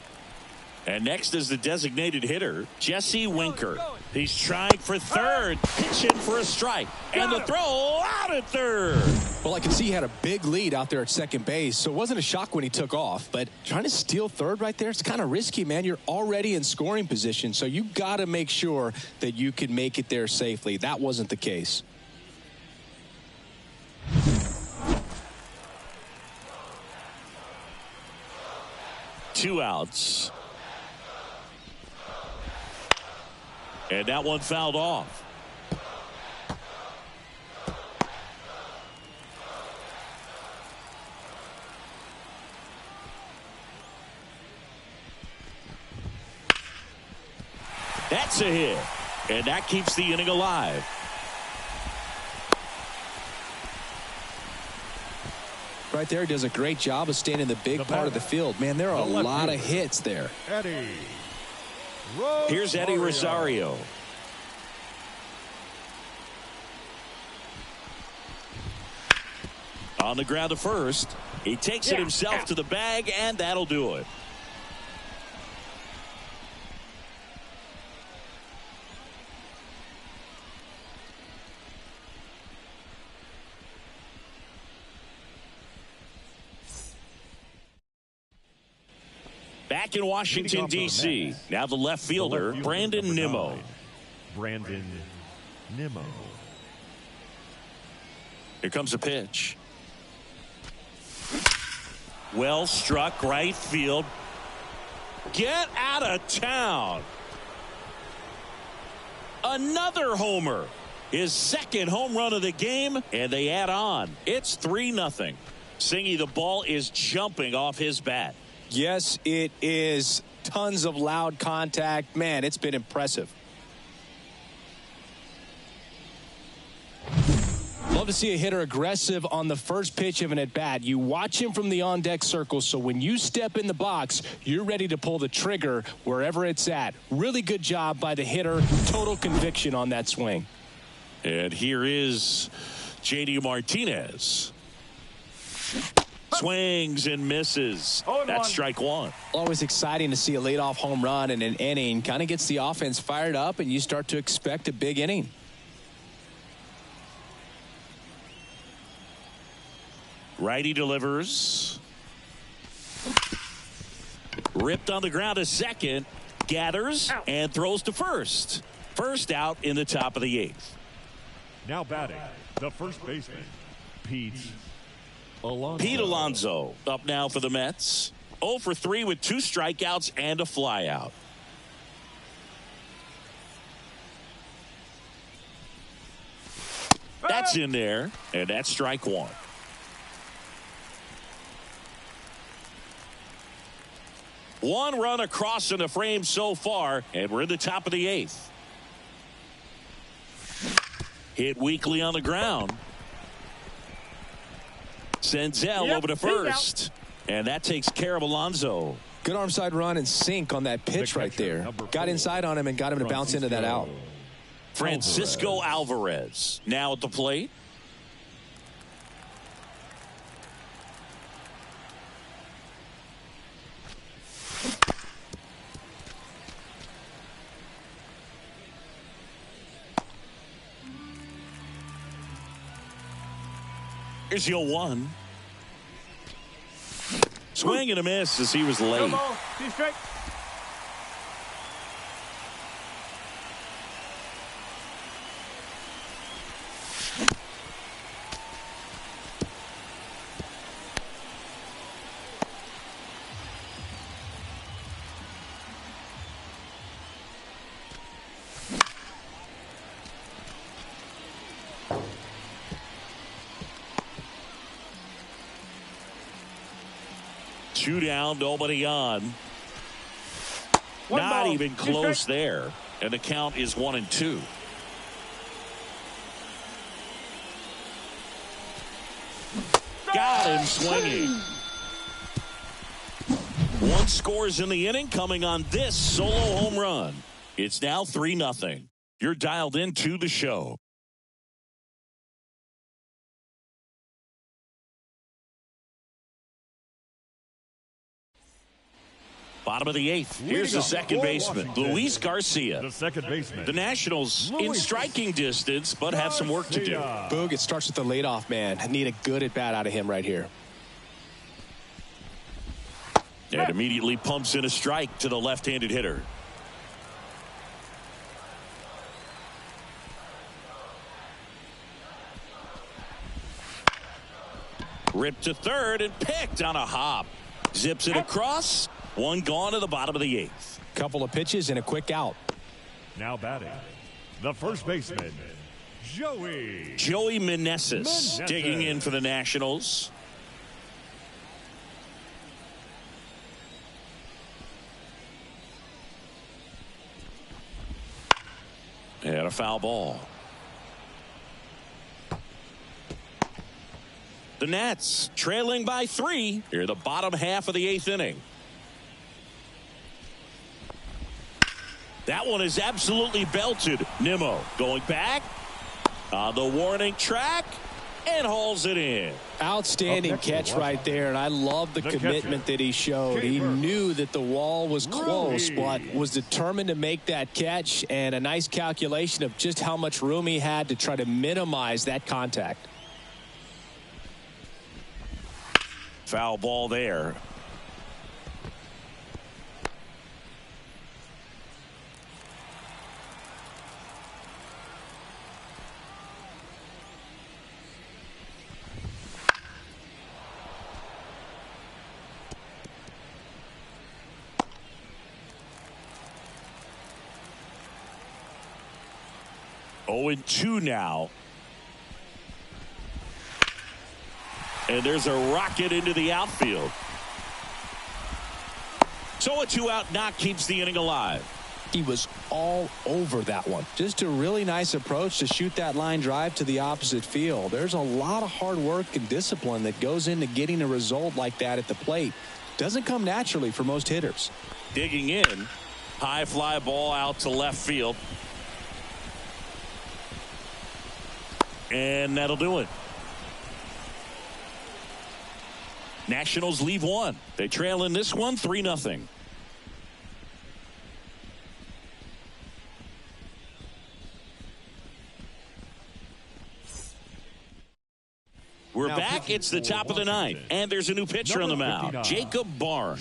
A: And next is the designated hitter, Jesse Winker. He's trying for third, pitching for a strike, and the throw out at third.
C: Well, I can see he had a big lead out there at second base, so it wasn't a shock when he took off. But trying to steal third right there, it's kind of risky, man. You're already in scoring position, so you got to make sure that you can make it there safely. That wasn't the case.
A: Two outs. And that one fouled off. That's a hit. And that keeps the inning alive.
C: Right there, does a great job of staying in the big part of the field. Man, there are a lot of hits there.
A: Here's Eddie Rosario. On the ground to first. He takes it himself to the bag, and that'll do it. Back in Washington, D.C. Now the left fielder, Brandon Nimmo.
B: Brandon Nimmo.
A: Here comes a pitch. Well struck, right field. Get out of town. Another homer. His second home run of the game, and they add on. It's 3-0. Singy, the ball is jumping off his bat.
C: Yes, it is. Tons of loud contact. Man, it's been impressive. Love to see a hitter aggressive on the first pitch of an at-bat. You watch him from the on-deck circle, so when you step in the box, you're ready to pull the trigger wherever it's at. Really good job by the hitter. Total conviction on that swing.
A: And here is J.D. Martinez. Swings and misses. That's strike one.
C: Always exciting to see a leadoff home run in an inning. Kind of gets the offense fired up, and you start to expect a big inning.
A: Righty delivers. Ripped on the ground to second. Gathers and throws to first. First out in the top of the eighth.
B: Now batting, the first baseman, Pete Alonso.
A: Pete Alonso up now for the Mets. 0 for 3 with 2 strikeouts and a flyout. That's in there, and that's strike one. One run across in the frame so far, and we're in the top of the 8th. Hit weakly on the ground. Senzel over to first. And that takes care of Alonso.
C: Good arm side run and sink on that pitch right there. Got inside on him and got him to bounce into that out.
A: Francisco Alvarez now at the plate. Here's your 1. Swing and a miss as he was late.
D: No ball. 2 strikes.
A: Two down, nobody on.
D: One
A: Not
D: ball.
A: even
D: 2
A: close
D: strikes.
A: there. And the count is 1-2. Got him swinging. One scores in the inning coming on this solo home run. It's now 3-0. You're dialed into the show. Bottom of the 8th. Here's the second baseman, Luis Garcia.
B: The second baseman.
A: The Nationals in striking distance, but have some work to do.
C: Boog, it starts with the leadoff man. I need a good at bat out of him right here.
A: And immediately pumps in a strike to the left-handed hitter. Ripped to third and picked on a hop. Zips it across. One gone to the bottom of the 8th.
C: Couple of pitches and a quick out.
B: Now batting, the first baseman, Joey
A: Meneses digging in for the Nationals. And a foul ball. The Nats trailing by 3 here, the bottom half of the 8th inning. That one is absolutely belted. Nimmo going back on the warning track and hauls it in.
C: Outstanding catch right there, and I love the commitment that he showed. He knew that the wall was close, but was determined to make that catch, and a nice calculation of just how much room he had to try to minimize that contact.
A: Foul ball there. Oh, and 2 now. And there's a rocket into the outfield. So a 2-out knock keeps the inning alive.
C: He was all over that one.
E: Just a really nice approach to shoot that line drive to the opposite field. There's a lot of hard work and discipline that goes into getting a result like that at the plate. Doesn't come naturally for most hitters.
A: Digging in. High fly ball out to left field. And that'll do it. Nationals leave 1. They trail in this one 3-0. We're back. It's the top of the 9th. And there's a new pitcher on the mound. Jacob Barnes.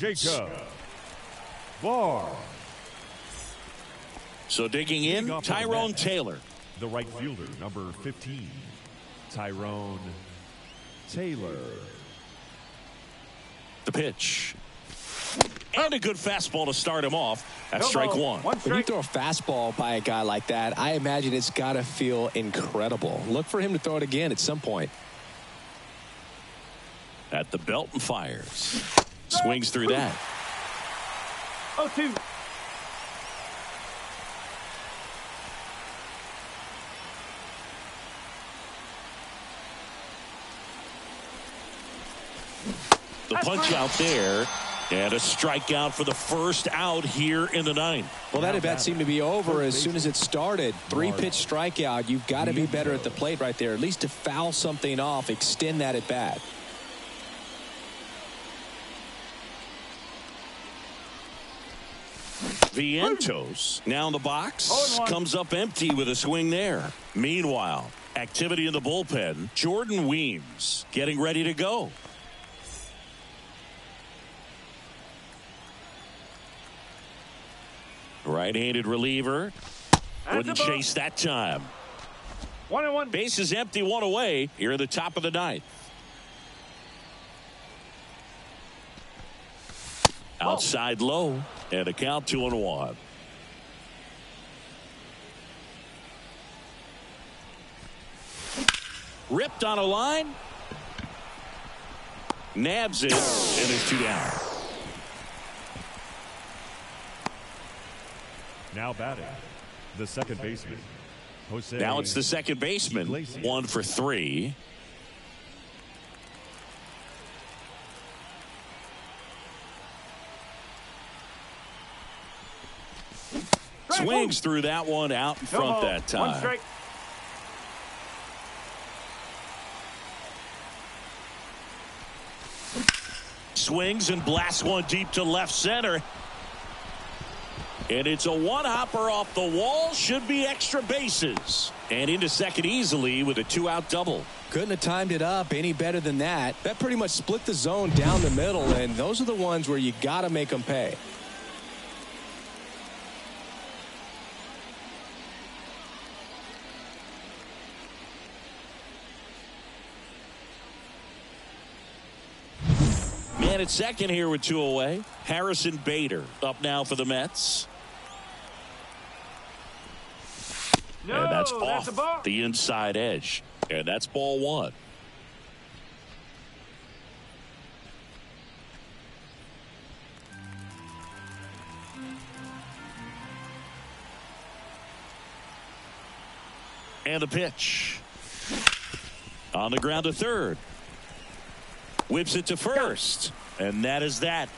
A: So digging in, Tyrone Taylor.
B: The right fielder, number 15, Tyrone Taylor.
A: The pitch. And a good fastball to start him off. That's strike 1.
C: When you throw a fastball by a guy like that, I imagine it's got to feel incredible. Look for him to throw it again at some point.
A: At the belt and fires. Swings through that.
D: 0-2.
A: The punch out there. And a strikeout for the first out here in the ninth.
E: Well, that at bat seemed to be over as soon as it started. 3-pitch strikeout. You've got to be better at the plate right there, at least to foul something off, extend that at bat.
A: Vientos now in the box, comes up empty with a swing there. Meanwhile, activity in the bullpen. Jordan Weems getting ready to go. Right-handed reliever. Wouldn't chase that time.
D: 1-1.
A: Base is empty, one away here at the top of the ninth. Outside low, and a count 2-1. Ripped on a line. Nabs it, and it's 2 down.
B: Now batting, the second baseman, Jose.
A: Now it's the second baseman, 1 for 3. Swings through that one out in front that time.
D: 1 strike.
A: Swings and blasts one deep to left center. And it's a one-hopper off the wall. Should be extra bases. And into second easily with a 2-out double.
E: Couldn't have timed it up any better than that. That pretty much split the zone down the middle, and those are the ones where you got to make them pay.
A: Man at second here with 2 away. Harrison Bader up now for the Mets.
D: No,
A: and that's
D: that's a ball.
A: off the inside edge. And that's ball 1. And the pitch. On the ground to third. Whips it to first. And that is that.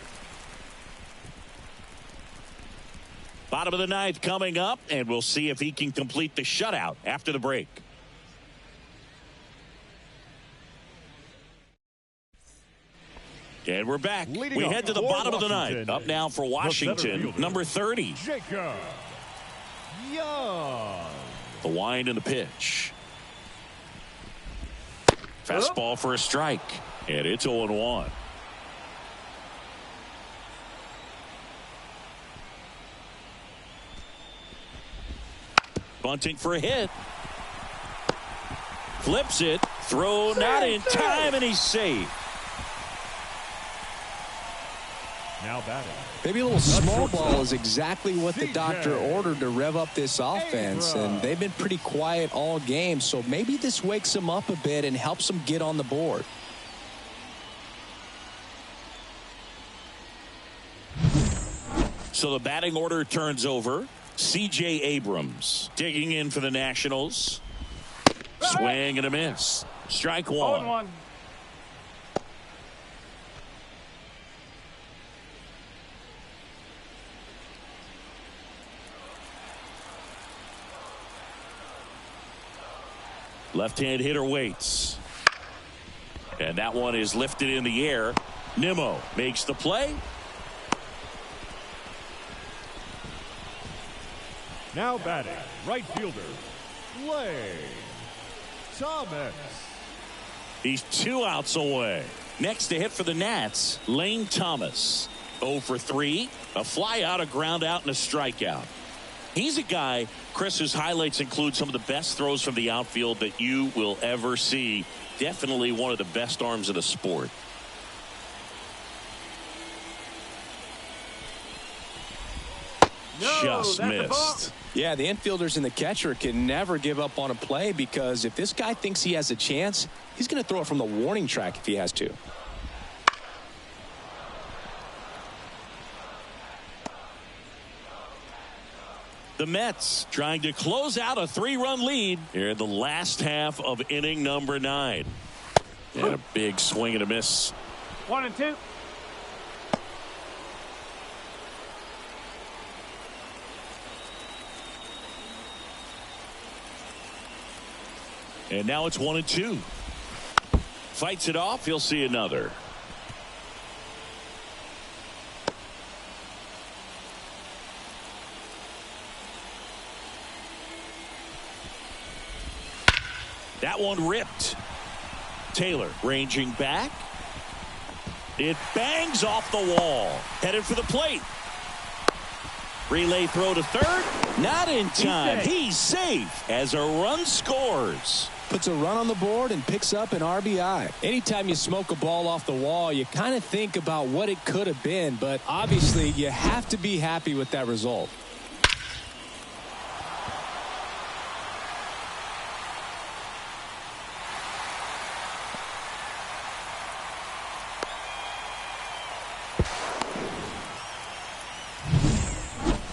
A: Bottom of the ninth coming up, and we'll see if he can complete the shutout after the break. And we're back. We head to the bottom of the ninth. Up now for Washington, number 30.
B: Jacob Young.
A: The wind and the pitch. Fastball for a strike. And it's 0-1. Bunting for a hit. Flips it. Throw not in time, and he's safe.
B: Now batting.
E: Maybe a little small ball is exactly what the doctor ordered to rev up this offense, and they've been pretty quiet all game, so maybe this wakes them up a bit and helps them get on the board.
A: So the batting order turns over. C.J. Abrams digging in for the Nationals. Swing and a miss. Strike 1.
D: 0-1.
A: Left-hand hitter waits. And that one is lifted in the air. Nimmo makes the play.
B: Now batting, right fielder, Lane Thomas.
A: He's 2 outs away. Next to hit for the Nats, Lane Thomas. 0 for 3. A fly out, a ground out, and a strikeout. He's a guy, Chris, whose highlights include some of the best throws from the outfield that you will ever see. Definitely one of the best arms of the sport.
D: No,
A: Just
D: that's a ball.
A: missed.
E: Yeah, the infielders and the catcher can never give up on a play, because if this guy thinks he has a chance, he's going to throw it from the warning track if he has to.
A: The Mets trying to close out a 3-run lead here in the last half of inning number 9. And a big swing and a miss.
D: 1-2.
A: And now it's 1-2. Fights it off. He'll see another. That one ripped. Taylor ranging back. It bangs off the wall. Headed for the plate. Relay throw to third. Not in time. He's safe as a run scores.
E: Puts a run on the board and picks up an RBI.
C: Anytime you smoke a ball off the wall, you kind of think about what it could have been, but obviously you have to be happy with that result.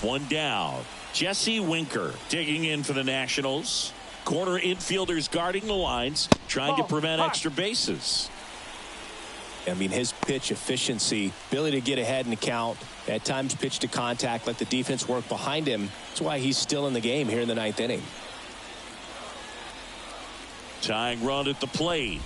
A: One down. Jesse Winker digging in for the Nationals. Corner infielders guarding the lines, trying to prevent extra bases.
C: I mean, his pitch efficiency, ability to get ahead in the count, at times pitch to contact, let the defense work behind him. That's why he's still in the game here in the 9th inning.
A: Tying run at the plate.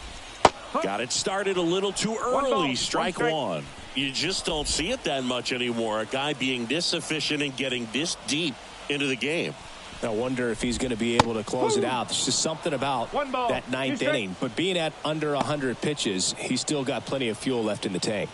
A: Got it started a little too early. Strike one. You just don't see it that much anymore. A guy being this efficient and getting this deep into the game.
C: I wonder if he's going to be able to close it out. There's just something about that 9th inning. But being at under 100 pitches, he's still got plenty of fuel left in the tank.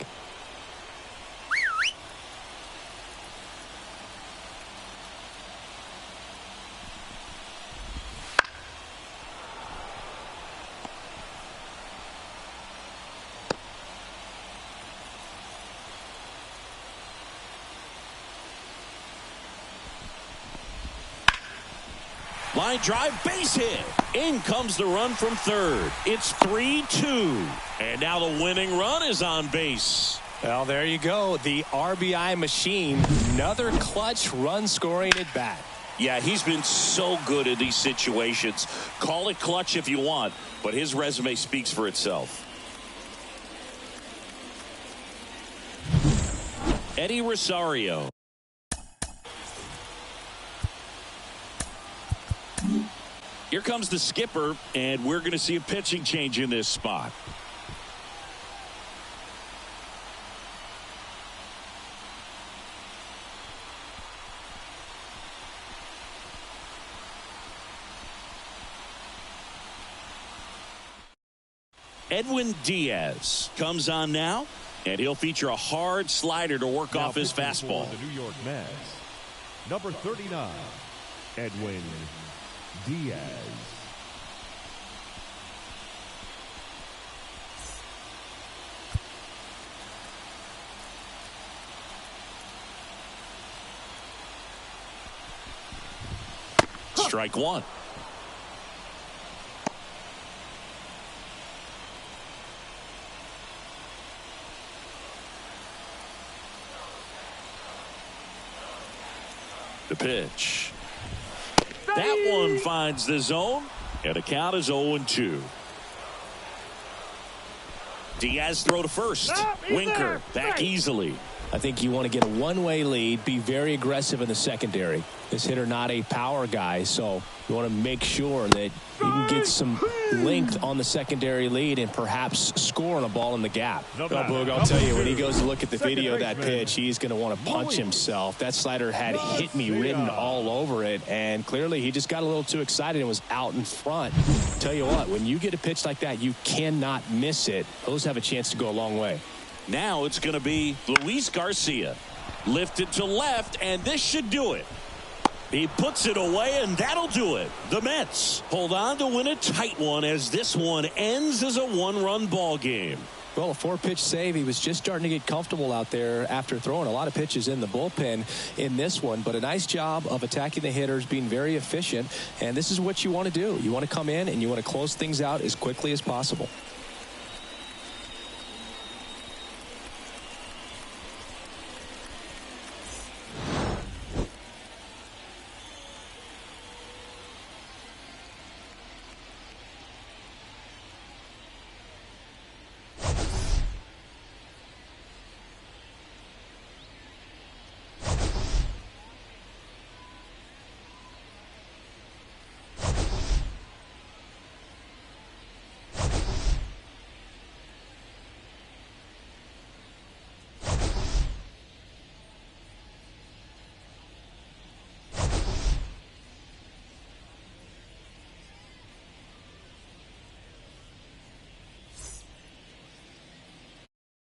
A: Line drive, base hit. In comes the run from third. It's 3-2. And now the winning run is on base.
C: Well, there you go. The RBI machine. Another clutch run scoring at bat.
A: Yeah, he's been so good in these situations. Call it clutch if you want, but his resume speaks for itself. Eddie Rosario. Here comes the skipper, and we're going to see a pitching change in this spot. Edwin Diaz comes on now, and he'll feature a hard slider to work off his fastball.
B: The New York Mets, number 39, Edwin Diaz.
A: Strike one. The pitch. That one finds the zone, and the count is 0-2. Diaz throw to first. Winker back easily.
C: I think you want to get a one-way lead, be very aggressive in the secondary. This hitter not a power guy, so you want to make sure that you can get some length on the secondary lead and perhaps score on a ball in the gap. Well, Boog, I'll tell you, when he goes to look at the video of that pitch, he's going to want to punch himself. That slider had hit me written all over it, and clearly he just got a little too excited and was out in front. Tell you what, when you get a pitch like that, you cannot miss it. Those have a chance to go a long way.
A: Now it's going to be Luis Garcia. Lifted to left, and this should do it. He puts it away, and that'll do it. The Mets hold on to win a tight one as this one ends as a one-run ball game.
E: Well, a 4-pitch save. He was just starting to get comfortable out there after throwing a lot of pitches in the bullpen in this one. But a nice job of attacking the hitters, being very efficient. And this is what you want to do. You want to come in and you want to close things out as quickly as possible.